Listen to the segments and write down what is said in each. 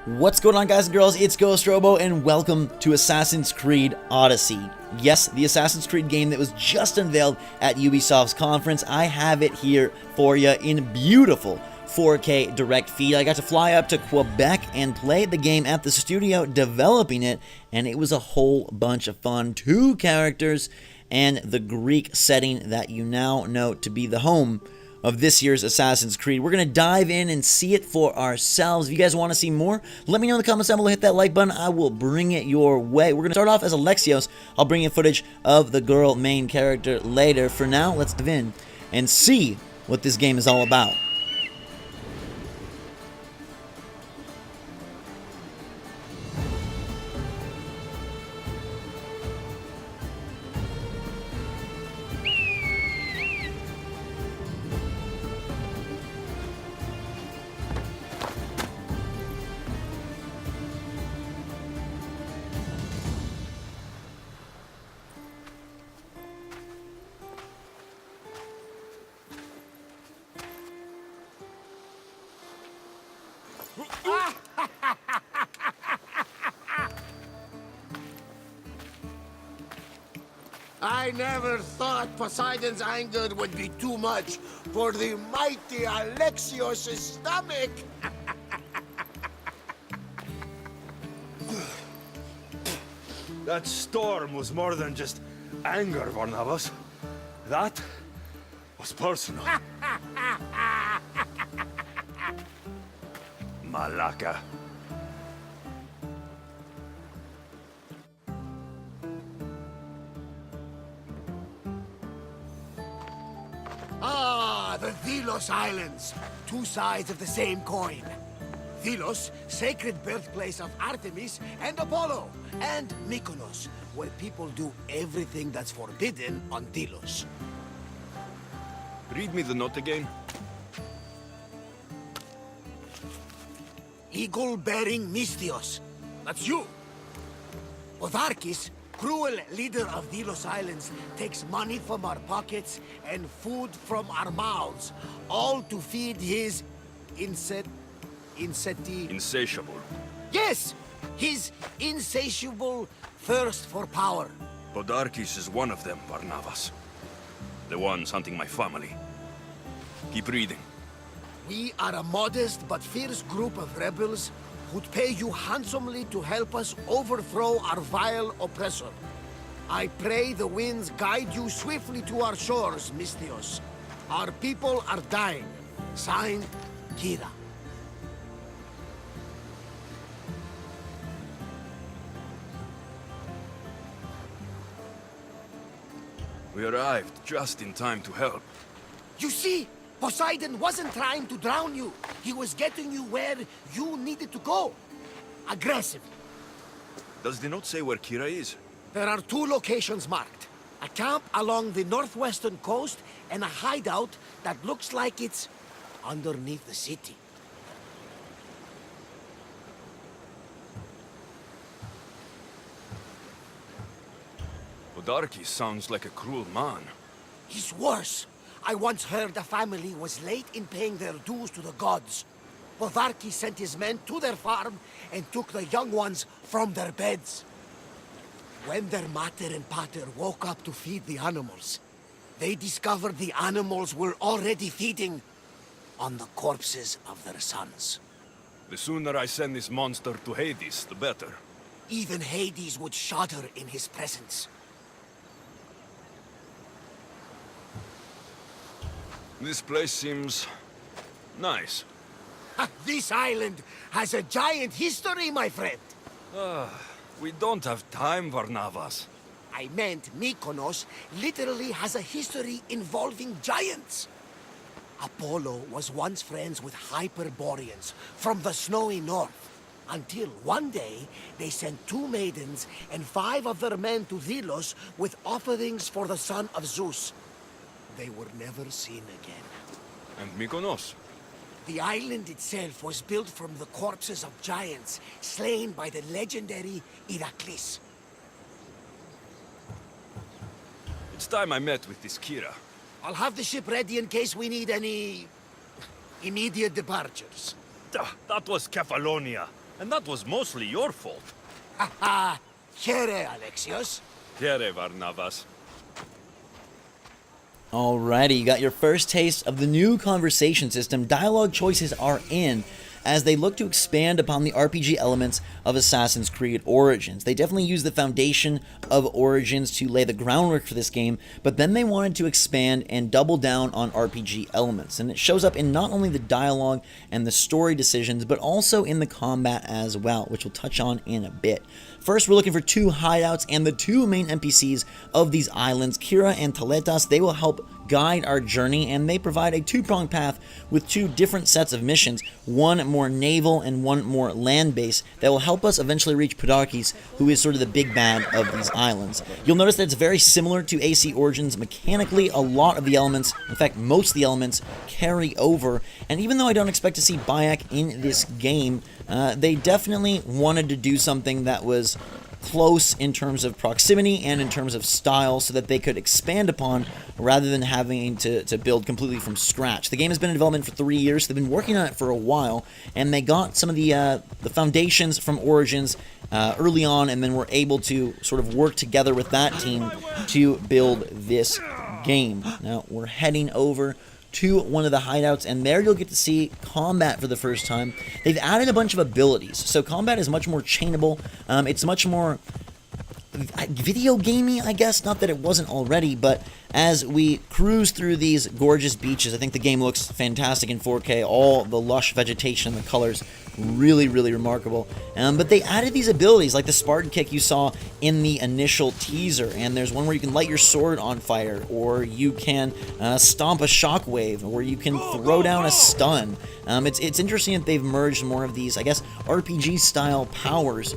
What's going on, guys and girls? It's Ghost Robo, and welcome to Assassin's Creed Odyssey. Yes, the Assassin's Creed game that was just unveiled at Ubisoft's conference. I have it here for you in beautiful 4K direct feed. I got to fly up to Quebec and play the game at the studio developing it, and it was a whole bunch of fun. 2 characters and the Greek setting that you now know to be the home of this year's Assassin's Creed. We're going to dive in and see it for ourselves. If you guys want to see more, let me know in the comments down below. Hit that like button. I will bring it your way. We're going to start off as Alexios. I'll bring you footage of the girl main character later. For now, let's dive in and see what this game is all about. I never thought Poseidon's anger would be too much for the mighty Alexios' stomach. That storm was more than just anger, Barnabas. That was personal. Malaka. Ah, the Delos Islands. 2 sides of the same coin. Delos, sacred birthplace of Artemis and Apollo. And Mykonos, where people do everything that's forbidden on Delos. Read me the note again. Eagle-bearing Mystios. That's you. Otharkis, cruel leader of Delos Islands, takes money from our pockets and food from our mouths, all to feed his Insatiable. Yes! His insatiable thirst for power. Podarkis is one of them, Barnabas. The ones hunting my family. Keep reading. We are a modest but fierce group of rebels who'd pay you handsomely to help us overthrow our vile oppressor. I pray the winds guide you swiftly to our shores, Mystios. Our people are dying. Signed, Kira. We arrived just in time to help. You see, Poseidon wasn't trying to drown you. He was getting you where you needed to go. Aggressive. Does the note say where Kira is? There are 2 locations marked. A camp along the northwestern coast and a hideout that looks like it's underneath the city. Podarkis sounds like a cruel man. He's worse. I once heard a family was late in paying their dues to the gods. Podarkis sent his men to their farm and took the young ones from their beds. When their mater and pater woke up to feed the animals, they discovered the animals were already feeding on the corpses of their sons. The sooner I send this monster to Hades, the better. Even Hades would shudder in his presence. This place seems nice. This island has a giant history, my friend. We don't have time, Barnabas. I meant Mykonos literally has a history involving giants. Apollo was once friends with Hyperboreans from the snowy north. Until one day, they sent 2 maidens and 5 of their men to Delos with offerings for the son of Zeus. They were never seen again. And Mykonos? The island itself was built from the corpses of giants slain by the legendary Iraklis. It's time I met with this Kira. I'll have the ship ready in case we need any immediate departures. That was Kefalonia. And that was mostly your fault. Ha! Here, Alexios. Here, Varnavas. Alrighty, you got your first taste of the new conversation system. Dialogue choices are in, as they look to expand upon the RPG elements of Assassin's Creed Origins. They definitely use the foundation of Origins to lay the groundwork for this game, but then they wanted to expand and double down on RPG elements. And it shows up in not only the dialogue and the story decisions, but also in the combat as well, which we'll touch on in a bit. First, we're looking for 2 hideouts and the 2 main NPCs of these islands, Kira and Teletas. They will help guide our journey, and they provide a 2-pronged path with 2 different sets of missions, one more naval and one more land-based, that will help us eventually reach Podarkes, who is sort of the big bad of these islands. You'll notice that it's very similar to AC Origins mechanically. A lot of the elements, in fact most of the elements, carry over, and even though I don't expect to see Bayek in this game, they definitely wanted to do something that was close in terms of proximity and in terms of style, so that they could expand upon rather than having to build completely from scratch. The game has been in development for 3 years, so they've been working on it for a while, and they got some of the foundations from Origins early on, and then were able to sort of work together with that team to build this game. Now we're heading over to one of the hideouts, and there you'll get to see combat for the first time. They've added a bunch of abilities, so combat is much more chainable. It's much more video gamey, I guess. Not that it wasn't already, but as we cruise through these gorgeous beaches, I think the game looks fantastic in 4K. All the lush vegetation, the colors, really, really remarkable. But they added these abilities, like the Spartan kick you saw in the initial teaser, and there's one where you can light your sword on fire, or you can stomp a shockwave, or you can throw down a stun. It's interesting that they've merged more of these, I guess, RPG-style powers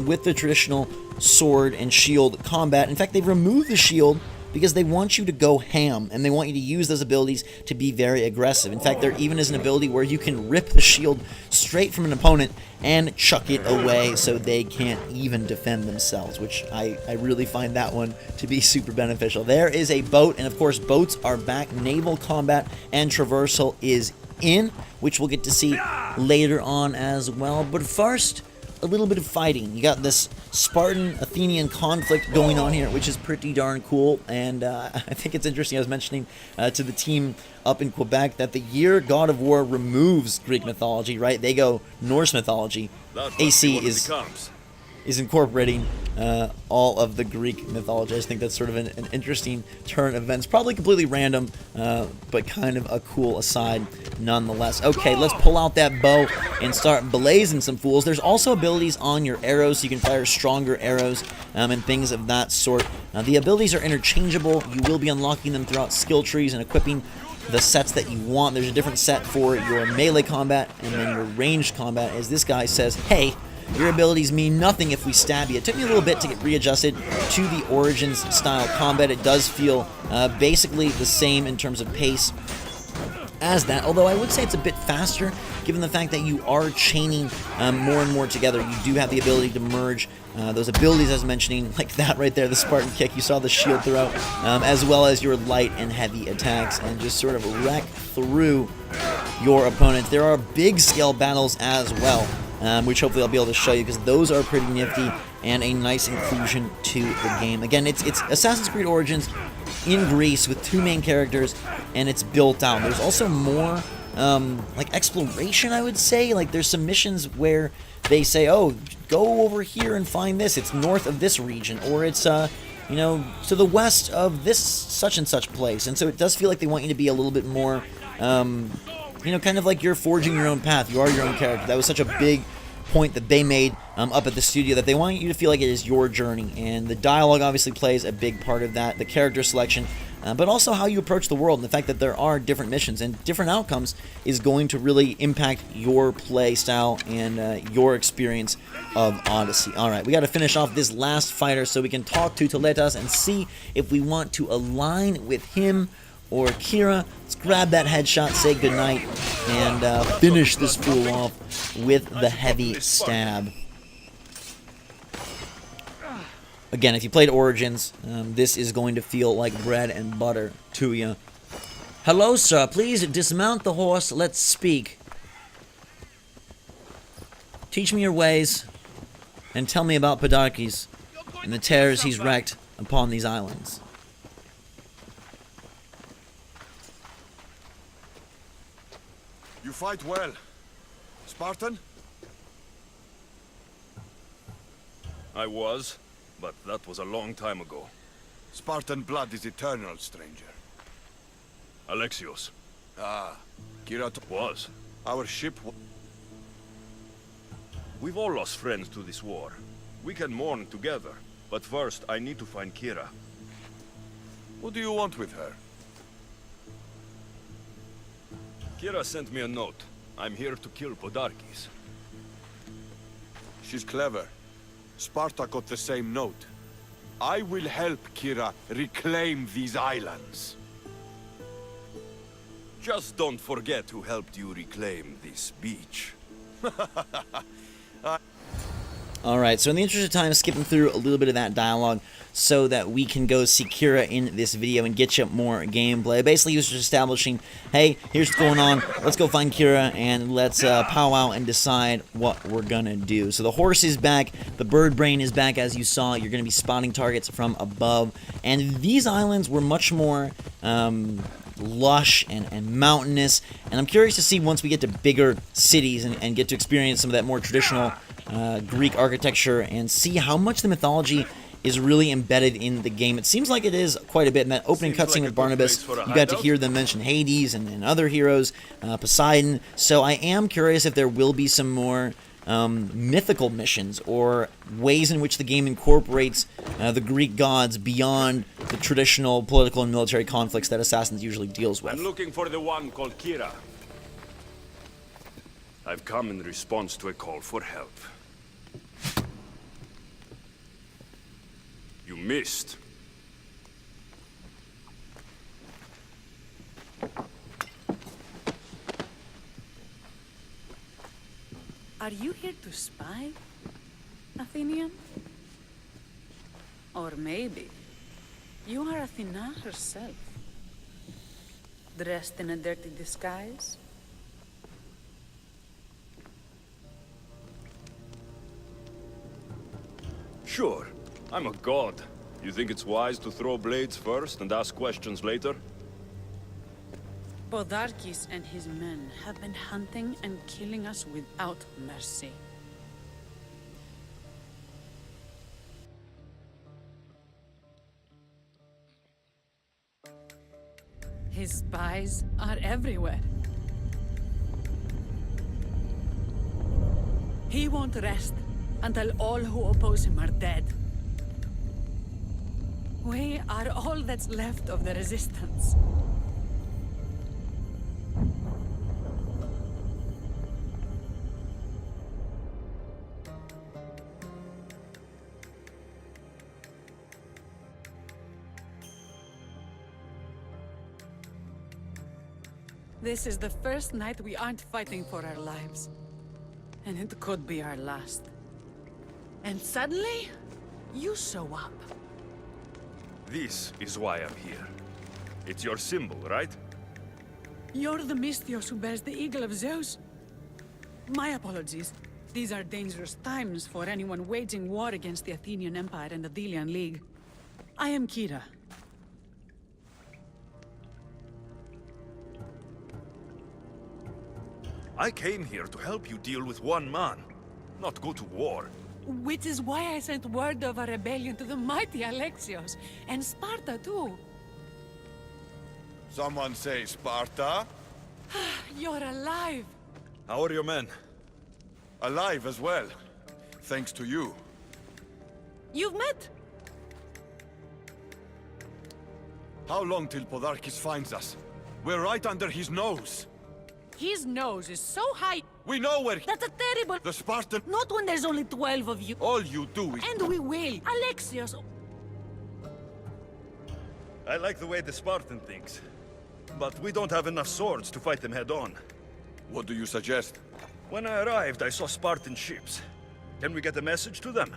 with the traditional sword and shield combat. In fact, they've removed the shield because they want you to go ham, and they want you to use those abilities to be very aggressive. In fact, there even is an ability where you can rip the shield straight from an opponent and chuck it away so they can't even defend themselves, which I really find that one to be super beneficial. There is a boat, and of course boats are back. Naval combat and traversal is in, which we'll get to see later on as well. But first, a little bit of fighting. You got this Spartan-Athenian conflict going on here, which is pretty darn cool, and I think it's interesting. I was mentioning to the team up in Quebec that the year God of War removes Greek mythology, right? They go Norse mythology. AC is incorporating all of the Greek mythology. I just think that's sort of an interesting turn of events. Probably completely random, but kind of a cool aside nonetheless. Okay, let's pull out that bow and start blazing some fools. There's also abilities on your arrows, so you can fire stronger arrows and things of that sort. The abilities are interchangeable. You will be unlocking them throughout skill trees and equipping the sets that you want. There's a different set for your melee combat and then your ranged combat, as this guy says, hey, your abilities mean nothing if we stab you. It took me a little bit to get readjusted to the Origins style combat. It does feel basically the same in terms of pace as that, although I would say it's a bit faster given the fact that you are chaining more and more together. You do have the ability to merge those abilities I was mentioning, like that right there, the Spartan kick. You saw the shield throw, as well as your light and heavy attacks, and just sort of wreck through your opponents. There are big scale battles as well, which hopefully I'll be able to show you, because those are pretty nifty and a nice inclusion to the game. Again, it's Assassin's Creed Origins in Greece with 2 main characters, and it's built out. There's also more like exploration, I would say. Like there's some missions where they say, oh, go over here and find this. It's north of this region, or it's you know, to the west of this such and such place. And so it does feel like they want you to be a little bit more you know, kind of like you're forging your own path. You are your own character. That was such a big point that they made up at the studio, that they want you to feel like it is your journey. And the dialogue obviously plays a big part of that, the character selection, but also how you approach the world, and the fact that there are different missions and different outcomes is going to really impact your play style and your experience of Odyssey. Alright, we got to finish off this last fighter so we can talk to Teletas and see if we want to align with him or Kira. Let's grab that headshot, say goodnight, and finish this fool off with the heavy stab. Again, if you played Origins, this is going to feel like bread and butter to you. Hello, sir. Please dismount the horse. Let's speak. Teach me your ways, and tell me about Podarkes and the terrors he's wreaked upon these islands. You fight well. Spartan? I was, but that was a long time ago. Spartan blood is eternal, stranger. Alexios. Ah, Kirat Was. our ship. We've all lost friends to this war. We can mourn together, but first I need to find Kira. What do you want with her? Kira sent me a note. I'm here to kill Podarkes. She's clever. Sparta got the same note. I will help Kira reclaim these islands. Just don't forget who helped you reclaim this beach. Alright, so in the interest of time, skipping through a little bit of that dialogue so that we can go see Kira in this video and get you more gameplay. Basically, he was just establishing, hey, here's what's going on, let's go find Kira, and let's powwow and decide what we're gonna do. So the horse is back, the bird brain is back, as you saw. You're gonna be spotting targets from above, and these islands were much more lush and mountainous, and I'm curious to see once we get to bigger cities and get to experience some of that more traditional Greek architecture and see how much the mythology is really embedded in the game. It seems like it is quite a bit. In that opening cutscene with Barnabas, you got to hear them mention Hades and other heroes, Poseidon. So I am curious if there will be some more mythical missions or ways in which the game incorporates the Greek gods beyond the traditional political and military conflicts that Assassins usually deals with. I'm looking for the one called Kira. I've come in response to a call for help. You missed. Are you here to spy, Athenian? Or maybe you are Athena herself, dressed in a dirty disguise? Sure, I'm a god. You think it's wise to throw blades first and ask questions later? Podarkes and his men have been hunting and killing us without mercy. His spies are everywhere. He won't rest until all who oppose him are dead. We are all that's left of the resistance. This is the first night we aren't fighting for our lives. And it could be our last. And suddenly, you show up. This is why I'm here. It's your symbol, right? You're the Misthios who bears the eagle of Zeus? My apologies. These are dangerous times for anyone waging war against the Athenian Empire and the Delian League. I am Kira. I came here to help you deal with one man, not go to war. Which is why I sent word of a rebellion to the mighty Alexios, and Sparta too. Someone say Sparta? You're alive! How are your men? Alive as well. Thanks to you. You've met? How long till Podarkes finds us? We're right under his nose. His nose is so high. We know where he... That's a terrible... The Spartan... Not when there's only 12 of you. All you do is... And we will. Alexios... I like the way the Spartan thinks. But we don't have enough swords to fight them head-on. What do you suggest? When I arrived, I saw Spartan ships. Can we get a message to them?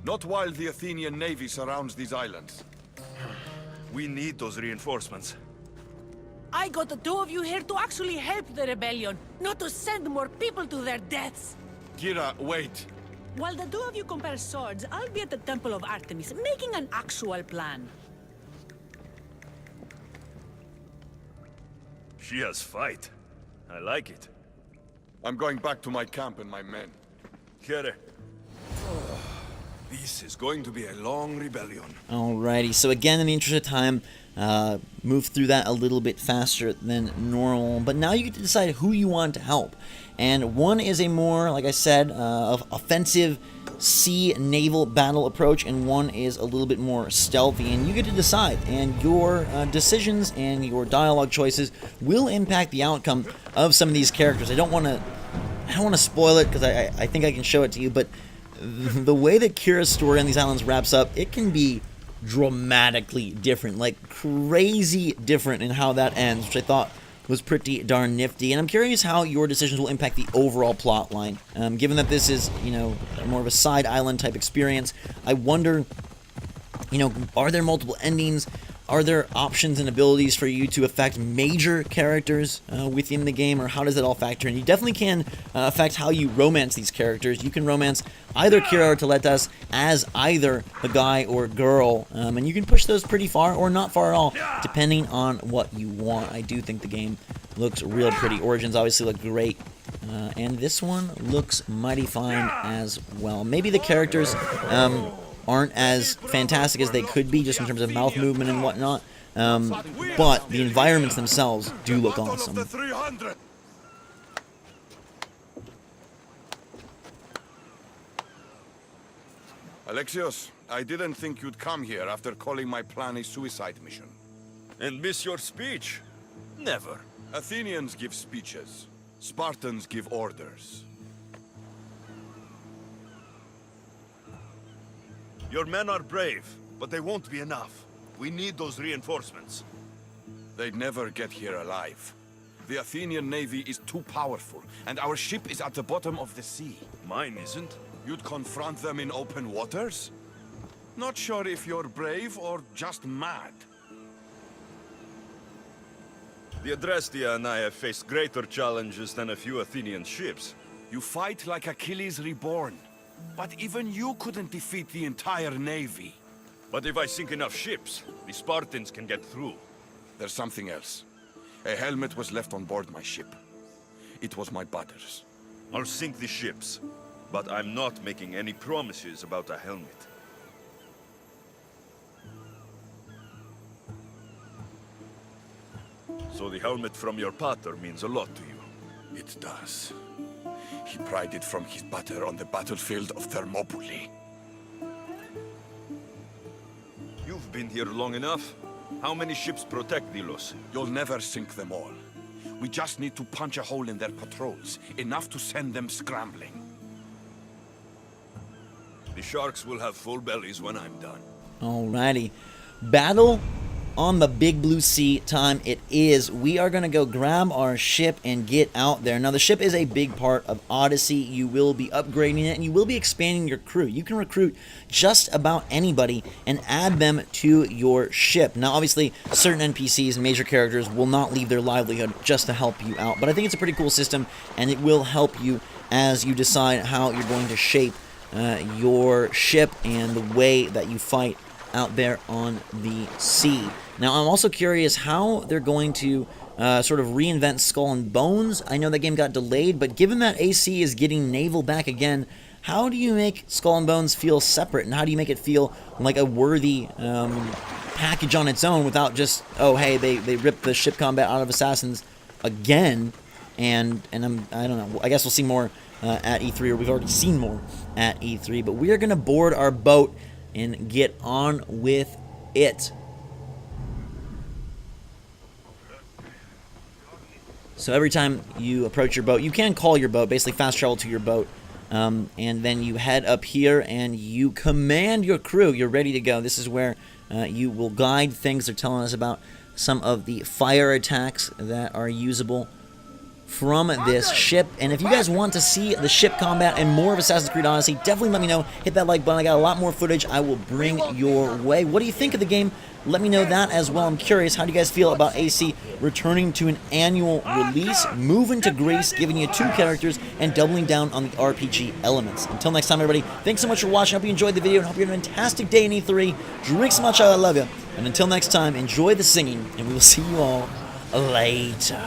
Not while the Athenian navy surrounds these islands. We need those reinforcements. I got the two of you here to actually help the rebellion, not to send more people to their deaths. Kira, wait. While the two of you compare swords, I'll be at the Temple of Artemis, making an actual plan. She has fight. I like it. I'm going back to my camp and my men. Kere. This is going to be a long rebellion. Alrighty, so again, in the interest of time, move through that a little bit faster than normal. But now you get to decide who you want to help. And one is a more, like I said, offensive sea naval battle approach, and one is a little bit more stealthy. And you get to decide, and your decisions and your dialogue choices will impact the outcome of some of these characters. I don't want to spoil it because I think I can show it to you, but the way that Kira's story on these islands wraps up, it can be dramatically different, like crazy different in how that ends, which I thought was pretty darn nifty. And I'm curious how your decisions will impact the overall plot line. Given that this is, more of a side island type experience, I wonder, are there multiple endings? Are there options and abilities for you to affect major characters within the game, or how does it all factor in? You definitely can affect how you romance these characters. You can romance either Kira or Teletas as either the guy or girl, and you can push those pretty far or not far at all, depending on what you want. I do think the game looks real pretty. Origins obviously look great, and this one looks mighty fine as well. Maybe the characters aren't as fantastic as they could be, just in terms of mouth movement and whatnot, but the environments themselves do look awesome. Alexios, I didn't think you'd come here after calling my plan a suicide mission. And miss your speech? Never. Athenians give speeches. Spartans give orders. Your men are brave, but they won't be enough. We need those reinforcements. They'd never get here alive. The Athenian navy is too powerful, and our ship is at the bottom of the sea. Mine isn't. You'd confront them in open waters? Not sure if you're brave or just mad. The Adrestia and I have faced greater challenges than a few Athenian ships. You fight like Achilles reborn. But even you couldn't defeat the entire navy. But if I sink enough ships, the Spartans can get through. There's something else. A helmet was left on board my ship. It was my brother's. I'll sink the ships, but I'm not making any promises about a helmet. So the helmet from your pater means a lot to you. It does. He pried it from his pater on the battlefield of Thermopylae. You've been here long enough. How many ships protect Delos? You'll never sink them all. We just need to punch a hole in their patrols, enough to send them scrambling. The sharks will have full bellies when I'm done. Alrighty. Battle on the Big Blue Sea time it is. We are going to go grab our ship and get out there. Now, the ship is a big part of Odyssey. You will be upgrading it, and you will be expanding your crew. You can recruit just about anybody and add them to your ship. Now, obviously, certain NPCs and major characters will not leave their livelihood just to help you out, but I think it's a pretty cool system, and it will help you as you decide how you're going to shape your ship and the way that you fight out there on the sea. Now, I'm also curious how they're going to sort of reinvent Skull and Bones. I know that game got delayed, but given that AC is getting naval back again, how do you make Skull and Bones feel separate, and how do you make it feel like a worthy package on its own without just, oh, hey, they ripped the ship combat out of Assassins again, and I don't know, I guess we'll see more at E3, or we've already seen more at E3, but we are going to board our boat and get on with it. So every time you approach your boat, you can call your boat, basically fast travel to your boat, and then you head up here and you command your crew. You're ready to go. This is where you will guide things. They're telling us about some of the fire attacks that are usable from this ship. And if you guys want to see the ship combat and more of Assassin's Creed Odyssey, definitely let me know. Hit that like button. I got a lot more footage I will bring your way. What do you think of the game? Let me know that as well. I'm curious, how do you guys feel about AC returning to an annual release, moving to Greece, giving you 2 characters, and doubling down on the RPG elements? Until next time, everybody, thanks so much for watching. I hope you enjoyed the video, and hope you had a fantastic day in E3. Drink so much, I love you. And until next time, enjoy the singing, and we will see you all later.